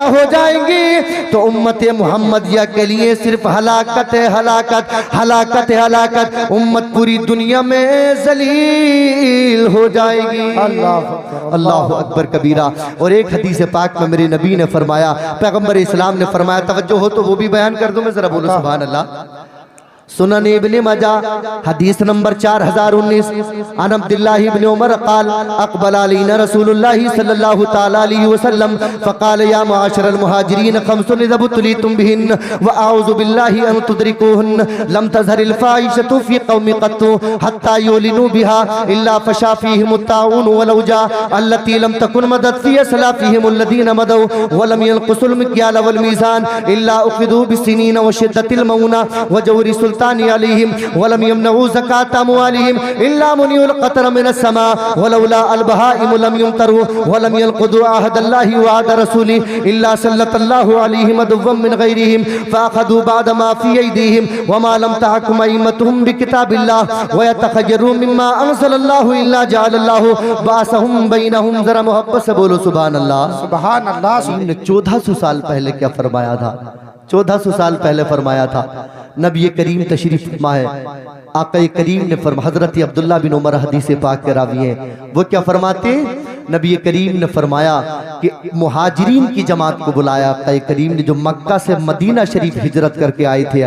हो जाएंगी तो उम्मत मुहम्मदिया के लिए सिर्फ हलाकत है, हलाकत, हलाकत है, हलाकत। उम्मत पूरी दुनिया में जलील हो जाएगी। अल्लाह अकबर कबीरा। और एक हदीस पाक में मेरे नबी ने फरमाया, पैगंबर इस्लाम ने फरमाया, तवज्जो हो तो वो भी बयान कर दूं मैं, जरा बोलो सुभान अल्लाह। सुनन इब्ने माजा हदीस नंबर 4019 अन अब्दुल्लाह इब्ने उमर क़ाल अक़बल अलैना रसूलुल्लाह सल्लल्लाहु तआला अलैहि वसल्लम फ़क़ाल या माशरल मुहाजिरीन खम्सुन इज़ा बुतलीतुम बिहिन्न व अऊज़ु बिल्लाहि अन तुदरिकुहुन्न लम तज़हरिल फ़ाहिशतु फ़ी क़ौमिन क़त्तु हत्ता युलिनु बिहा इल्ला फ़शा फ़ीहिम अत्ताऊन वल औजा अल्लती लम तकुन मदद फ़ी सलाफ़िहिम अल्लज़ीना मदौ व लम यनक़ुसुल मिक्याल वल मीज़ान इल्ला उख़िज़ू बिस्सिनीन व शिद्दतिल मऊना व जौरि अलैहिम वलम यमनऊ ज़कात अमवालिहिम इल्ला मुनिउल क़तर मिनस समा वलौला अल बहाइम लम युमतरू वलम यनक़ुदू अहदल्लाहि व अहद रसूली इल्ला सल्लल्लाहु अलैहिम अदव्वम मिन गैरिहिम फ़अख़ज़ू बाद मा फ़ी अयदीहिम व मा लम तहकुम अइम्मतुहुम बिकिताबिल्लाह व यतख़य्यरू मिम्मा अंज़लल्लाहु इल्ला जअलल्लाहु बासहुम बैनहुम। ज़रा मोहब्बत से बोलो सुभान अल्लाह, सुभान अल्लाह। 1400 साल पहले क्या फरमाया था? 1400 साल पहले फरमाया था। नबी करीम तशरीफ फरमा है, आका करीम ने फरमा, हजरत अब्दुल्ला बिन उमर हदीस पाक के रावी हैं, वो क्या फरमाते? नबी करीम ने फरमाया कि मुहाजिरीन की जमात को बुलाया। आका करीम ने जो मक्का से मदीना शरीफ हिजरत करके आए थे,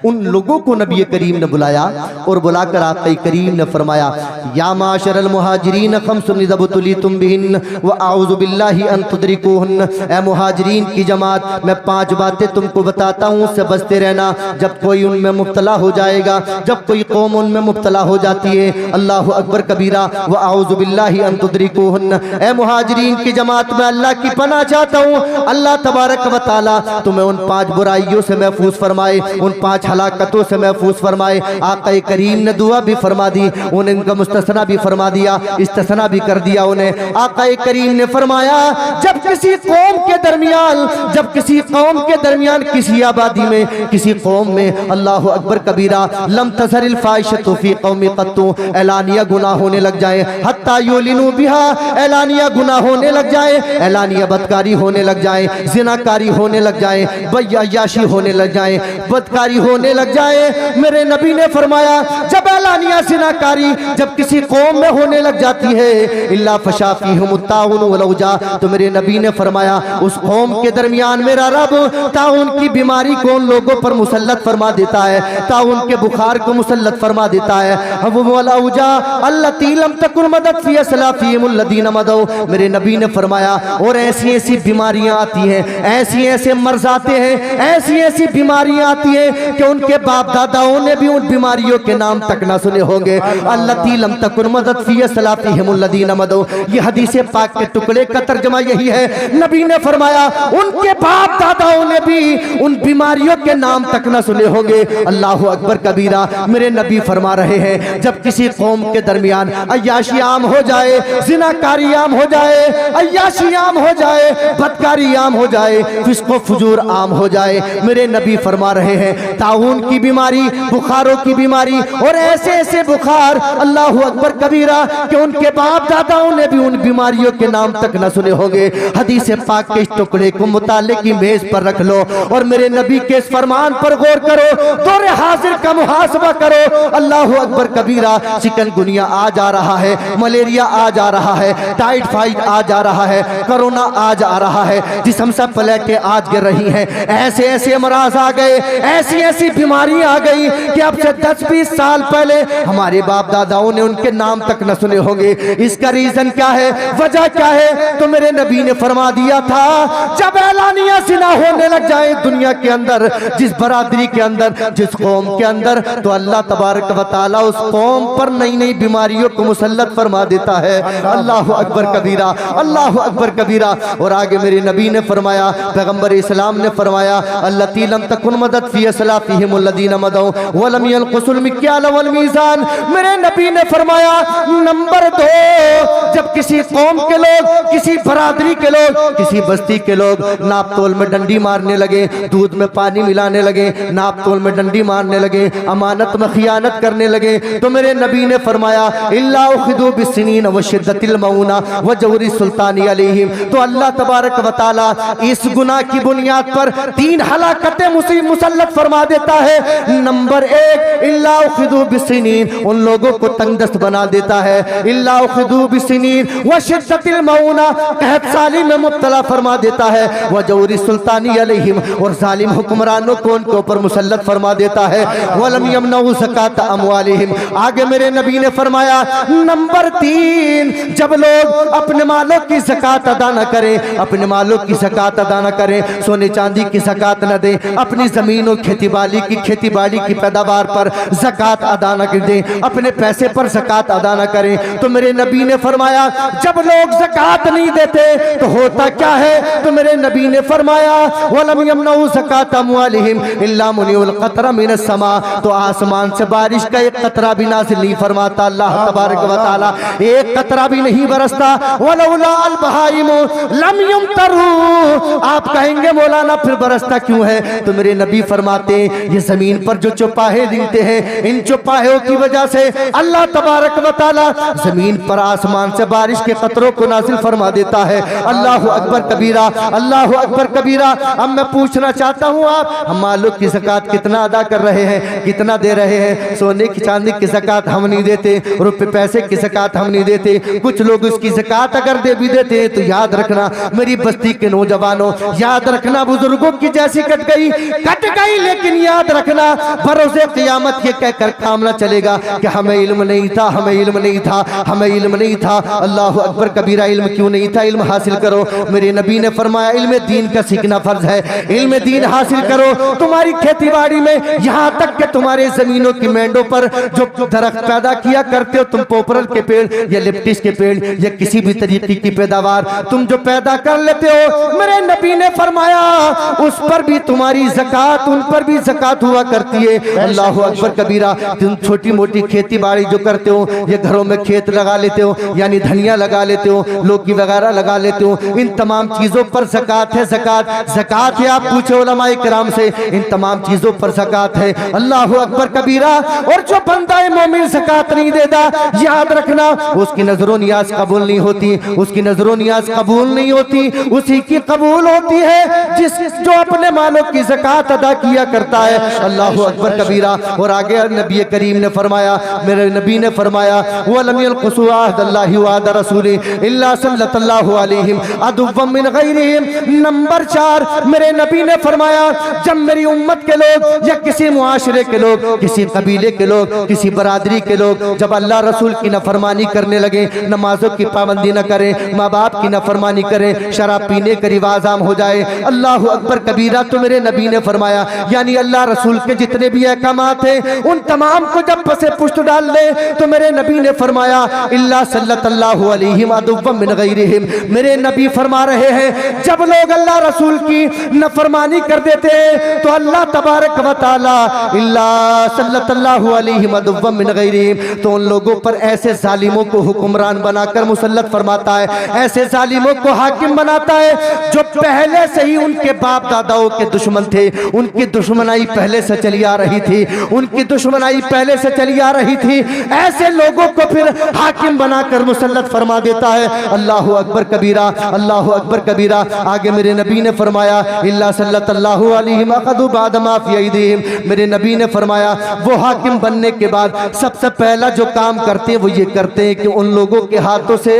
उन लोगों को नबी करीम ने बुलाया और बुलाकर आका करीम ने फरमाया, या माशरल मुहाजिरीन खम्सुन इज़ा बुतलीतुम बिहिन्न व अऊज़ु बिल्लाहि अन तुदरिकुहुन्न। ए मुहाजिरीन की जमात, मैं 5 बातें तुमको बताता हूँ, उससे बचते रहना। जब कोई उनमें मुब्तला हो जाएगा, जब कोई कौम उनमें मुब्तला हो जाती है, अल्लाह अकबर कबीरा, व अऊज़ु बिल्लाहि अन तुदरिकुहुन्न। ए मुहाजिरीन की जमात में अल्लाह की पनाह चाहता हूँ, अल्लाह तबारक व तआला तुम्हें उन 5 बुराइयों से महफूज फरमाए, उन 5 हलाकतों से महफूज फरमाए। आका करीम ने दुआ भी फरमा दी, उन्हें इनका मुस्तस्ना भी फरमा दिया, इस्तिस्ना भी कर दिया उन्हें। आका करीम ने फरमाया, जब किसी कौम के दरमियान, जब किसी कौम के दरमियान, किसी आबादी में, किसी कौम में, अल्लाह अकबर कबीरा, लम तज़हरिल फ़ाहिशतु फ़ी क़ौमिन क़त्तु, एलानिया गुनाह होने लग जाए, हत्ता युलिनु बिहा, एलानिया गुनाह होने लग जाए, एलानिया बदकारी होने लग जाए, जिनाकारी होने लग जाए, बयायाशी होने लग जाए, बदकारी होने लग जाए। मेरे नबी ने फरमाया, जब एलानिया जिनाकारी जब किसी कौम में होने लग जाती है, इल्ला फ़शा फ़ीहिम अत्ताऊन वल औजा, तो मेरे नबी ने फरमाया उस कौम के दरमियान मेरा रब ताउन की बीमारी को उन लोगों पर मुसल्लत फरमा देता है, ताउन के बुखार को मुसल्लत फरमा देता है। वल औजा अल्लती लम तकुन मदद फ़ी सलाफ़िहिम अल्लज़ीना मदौ। मेरे नबी ने फरमाया, और ऐसी ऐसी बीमारियां आती हैं, ऐसी ऐसे मर्ज आते हैं, ऐसी ऐसी बीमारियां आती हैं कि उनके बाप दादाओं ने भी उन बीमारियों के नाम तक ना सुने होंगे। अल्लती लम तकुन मदद फ़ी सलाफ़िहिम अल्लज़ीना मदौ, ये हदीस पाक के टुकड़े का तर्जुमा यही है। नबी ने फरमाया उनके बाप दादाओं ने भी उन बीमारियों के नाम तक ना सुने होंगे। अल्लाह अकबर कबीरा। मेरे नबी फरमा रहे हैं, जब किसी कौम के दरमियान अय्याशी आम हो जाए, जिनाकारी आम हो जाए, अय्याशी आम हो जाए, बदकारी आम हो जाए, फिस्को फुजूर आम हो जाए, मेरे नबी फरमा रहे हैं ताउन की बीमारी, बुखारों की बीमारी, और ऐसे ऐसे बुखार, अल्लाह अकबर कबीरा, कि उनके बाप दादाओं ने भी उन बीमारियों के नाम तक न सुने होंगे। हदीस पाक के इस टुकड़े को मुताले की मेज पर रख लो और मेरे नबी के इस फरमान पर गौर करो, दौरे हाजिर का मुहासबा करो। अल्लाह अकबर कबीरा। चिकनगुनिया आ जा रहा है, मलेरिया आ जा रहा है, टाइफाइड आ जा रहा है, कोरोना आ जा रहा है, जिस्म से प्लेटें आज गिर रही हैं, ऐसे ऐसे अमराज आ गए, ऐसी ऐसी बीमारी आ गई कि अब से 10-20 साल पहले हमारे बाप दादाओं ने उनके नाम तक न सुने होंगे। इसका रीजन क्या है, वजह क्या है? तो मेरे नबी ने फरमा दिया था, जब एलानिया ज़िना होने लग जाए दुनिया के अंदर, जिस बरादरी के अंदर, जिस कौम के अंदर, तो अल्लाह तबारक व तआला उस कौम पर नई नई बीमारियों को मुसल्लत फरमा देता है। अल्लाह अकबर कबीरा, अल्लाह अकबर कबीरा। और आगे मेरे नबी ने फरमाया, पैगंबर इस्लाम ने फरमाया, अल्लती लम तकुन मदद फ़ी सलाफ़िहिम अल्लज़ीना मदौ व लम यनक़ुसुल मिक्याल वल मीज़ान। मेरे नबी ने फरमाया, नंबर 2, जब किसी कौम के लोग, किसी बरादरी के लोग, किसी बस्ती के लोग नाप तोल में डंडी मारने लगे, दूध में पानी मिलाने लगे, नाप तोल में डंडी मारने लगे, अमानत में खियानत करने लगे। तो मेरे नबी ने फरमाया इल्ला उखिदू बिस्सिनीन व शिद्दतिल मऊना व जौरी सुल्तानी अलैहिम। तो अल्लाह तबारक व तआला इस गुनाह की बुनियाद पर 3 हलाकतें मुसल्लत फरमा देता है। नंबर 1, इल्ला उखिदू बिस्सिनीन, उन लोगों को तंगदस्त बना देता है। इल्ला उखिदू बिस्सिनीन व शिद्दतिल मऊना, कहत साली में मुब्तला फरमा देता है। व जौरी सुल्तानी अलैहिम, और जालिम हुक्मरानों को उनके ऊपर मुसल्लत फरमा देता है। वलम यमनऊ ज़कात अमवालिहिम, आगे मेरे नबी ने फरमाया नंबर 3, जब लोग अपने मालों की ज़कात अदा न करें, अपने मालों की ज़कात अदा न करें, सोने चांदी की ज़कात न दें, अपनी ज़मीन और खेती बाड़ी की पैदावार पर ज़कात अदा न कर दें, अपने पैसे पर ज़कात अदा न करें। तो मेरे नबी ने फरमाया जब लोग ज़कात नहीं देते तो होता क्या है? तो मेरे नबी ने फरमाया वलम यमनऊ ज़कात अमवालिहिम इल्ला मुनिउल क़त्रा मिनस समा, तो आसमान से बारिश का एक कतरा भी नाज़िल नहीं फरमाता अल्लाह तबारक व तआला, एक कतरा भी नहीं बरसता। वलौला अल बहाइम लम युमतरू, आप कहेंगे मौलाना फिर बरसता क्यों है? तो मेरे नबी फरमाते ये जमीन पर जो चौपाहे दिखते हैं, इन चौपाहों की वजह से अल्लाह तबारक व तआला जमीन पर आसमान से बारिश के कतरों को नाज़िल फरमा देता है। अल्लाह अकबर कबीरा, अल्लाह अकबर कबीरा। अब मैं पूछना चाहता हूँ, आप हम मालों की ज़कात कितना अदा कर रहे हैं, कितना दे रहे हैं? सोने की चांदी की ज़कात हम नहीं देते, रुपए पैसे की ज़कात हम नहीं देते। कुछ लोग उसकी ज़कात अगर दे भी देते हैं तो याद रखना मेरी बस्ती के नौजवानों, याद रखना बुजुर्गों की जैसी कट गई, लेकिन याद रखना भरोसे क़यामत ये कहकर काम ना चलेगा कि हमें इल्म नहीं था, हमें इल्म नहीं था, हमें इल्म नहीं था। अल्लाह अकबर कबीरा, इल्म क्यों नहीं था? इल्म हासिल करो। मेरे नबी ने फरमाया इल्म दीन का सीखना फर्ज है, इल्म दीन हासिल करो। तुम्हारी खेती बाड़ी में यहाँ तक कि तुम्हारे जमीनों की मेंढों पर जो दरख्त पैदा किया करते हो तुम, पोपरल के पेड़ या लिप्टिस के पेड़ या किसी भी तरीके की पैदावार तुम जो पैदा कर लेते हो, मेरे नबी ने फरमाया उस पर भी तुम्हारी ज़कात, उन पर भी ज़कात हुआ करती है। अल्लाह अकबर कबीरा। तुम छोटी मोटी खेती बाड़ी जो करते हो, ये घरों में खेत लगा लेते हो, यानी धनिया लगा लेते हो, लौकी वगैरह लगा लेते हो, इन तमाम चीजों पर ज़कात है। ज़कात है, आप पूछे उलमाए किराम से, इन तमाम चीजों पर ज़कात है। अल्लाह अकबर कबीरा। और जो बंदा मोमिन ज़कात नहीं देता, याद रखना उसकी नजरों नियाज कबूल नहीं होती, उसकी नजरों नियाज कबूल नहीं होती, उसी की कबूल होती है जो अपने मालों की ज़कात अदा किया करता है। अल्लाह अकबर कबीरा। और आगे नबी करीम ने फरमाया, मेरे नबी ने फरमाया वलम यलक़ुसू अहदल्लाहि व अहद रसूली इल्ला सल्लल्लाहु अलैहिम अदुव्वम मिन गैरिहिम। नंबर 4, मेरे नबी ने फरमाया जब मेरी उम्मत के लोग या किसी मुआशरे के लोग, किसी कबीले के लोग, किसी बरादरी के लोग जब अल्लाह रसूल की नफरमानी करने लगे, नमाजों की पाबंदी न करें, माँ बाप की नफरमानी करें, शराब पीने का रिवाज आम हो जाए, अल्लाह अकबर कबीरा। तो मेरे नबी ने फरमाया यानी अल्लाह रसूल के जितने भी अहकामात हैं उन तमाम को जब पसे पुष्ट डाल दे, तो मेरे नबी ने फरमाया इल्ला सल्लल्लाहु अलैहि अदुव्वम मिन गैरिहिम। मेरे नबी फरमा रहे हैं जब लोग अल्लाह रसूल की नफरमानी कर देते हैं तो अल्लाह तबारक व तआला इल्ला सल्लल्लाहु अलैहि अदुव्वम मिन गैरिहिम, तो उन लोगों पर ऐसे जालिमों को हुक्मरान बनाकर मुसल्लत फरमाता है, ऐसे जालिमों को हाकिम बनाता है जो पहले से ही उनके बाप दादाओं के दुश्मन थे, उनकी दुश्मनाई पहले से चली आ रही थी, उनकी दुश्मनाई पहले से चली आ रही थी। ऐसे लोगों को फिर हाकिम बनाकर मुसल्लत फरमा देता है। अल्लाह अकबर कबीरा, अल्लाह अकबर कबीरा। आगे मेरे नबी ने फरमाया इल्ला सल्लल्लाहु अलैहि वसल्लम बाद मा फी अयदीहिम। मेरे नबी ने फरमाया वो हाकिम बनने के बाद सबसे पहला जो काम करते हैं वो ये करते हैं कि उन लोगों के हाथों से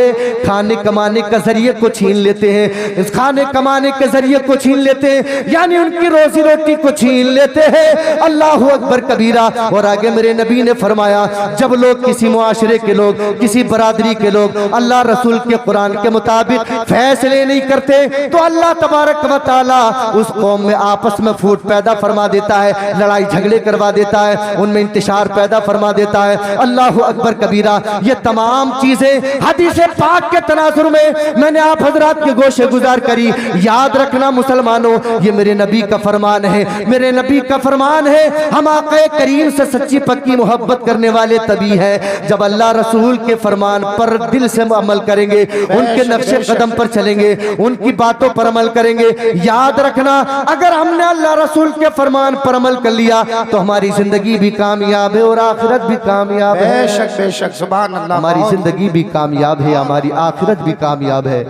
खाने कमाने का जरिए को छीन लेते हैं, इस खाने कमाने के जरिए को छीन लेते हैं, यानी उनकी रोजी रोटी को छीन लेते हैं। अल्लाह अकबर कबीरा। और आगे मेरे नबी ने फरमाया जब लोग किसी मुआशरे के लोग, किसी बरादरी के लोग अल्लाह रसूल के कुरान के मुताबिक फैसले नहीं करते तो अल्लाह तबारक व तआला उस कौम में आपस में फूट पैदा फरमा देता है, लड़ाई झगड़े करवा देता है, उनमें इंतशार पैदा फरमा देता है। अल्लाह अकबर कबीरा। ये तमाम चीजें हदीस पाक के तनाजुर में मैंने आप हजरात के गोशे गुजार करी। याद रखना मुसलमान मुसलमानों, ये मेरे नबी का फरमान है, मेरे नबी का फरमान है। हम आक़े करीम से सच्ची पक्की मोहब्बत करने वाले तभी हैं जब अल्लाह रसूल के फरमान पर दिल से अमल करेंगे, उनके नक्शे कदम पर चलेंगे, उनकी बातों पर अमल करेंगे। याद रखना, अगर हमने अल्लाह रसूल के फरमान पर अमल कर लिया तो हमारी जिंदगी भी कामयाब है और आखिरत भी कामयाब है। बेशक बेशक, सुभान अल्लाह। हमारी जिंदगी भी कामयाब है, हमारी आखिरत भी कामयाब है।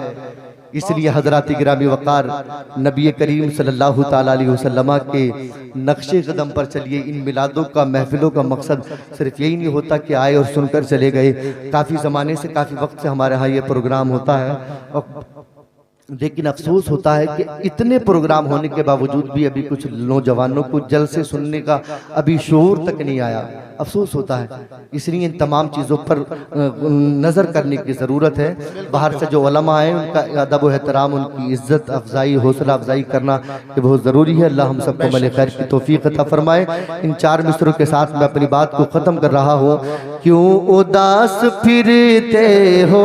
इसलिए हजरात गिरामी वक़ार, नबी करीम सल्लल्लाहु ताला अलैहि वसल्लम के नक्शे कदम पर चलिए। इन मिलादों का, महफिलों का मकसद सिर्फ यही नहीं होता कि आए और सुनकर चले गए। काफ़ी ज़माने से, काफ़ी वक्त से हमारे यहाँ ये प्रोग्राम होता है, लेकिन अफसोस होता है कि इतने प्रोग्राम होने के बावजूद भी अभी कुछ नौजवानों को जलसे सुनने का अभी शऊर तक नहीं आया। अफसोस होता है। इसलिए इन तमाम चीज़ों पर नज़र करने की ज़रूरत है। बाहर से जो उलमा आए उनका अदब व एहतराम, उनकी इज़्ज़त अफजाई, हौसला अफजाई करना ये बहुत ज़रूरी है। अल्लाह हम सबको मले खैर की तौफीक अता फरमाए। इन 4 मिसरों के साथ मैं अपनी बात को ख़त्म कर रहा हूँ। क्यों उदास फिरते हो,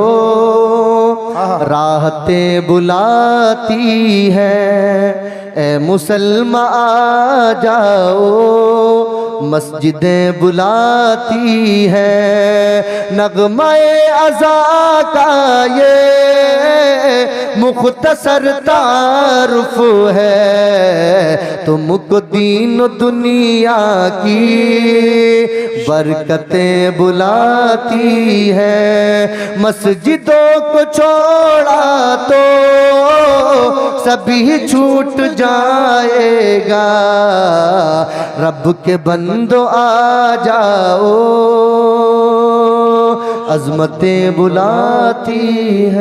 राहतें बुलाती है, ए मुसलमान आ जाओ, मस्जिदें बुलाती है। नगमाए अज़ा का ये मुख्तसर तारुफ है, तुमको दीन दुनिया की बरकतें बुलाती है। मस्जिदों को छोड़ा तो सभी छूट जाएगा, रब के बंदो आ जाओ, अज़मतें बुलाती है।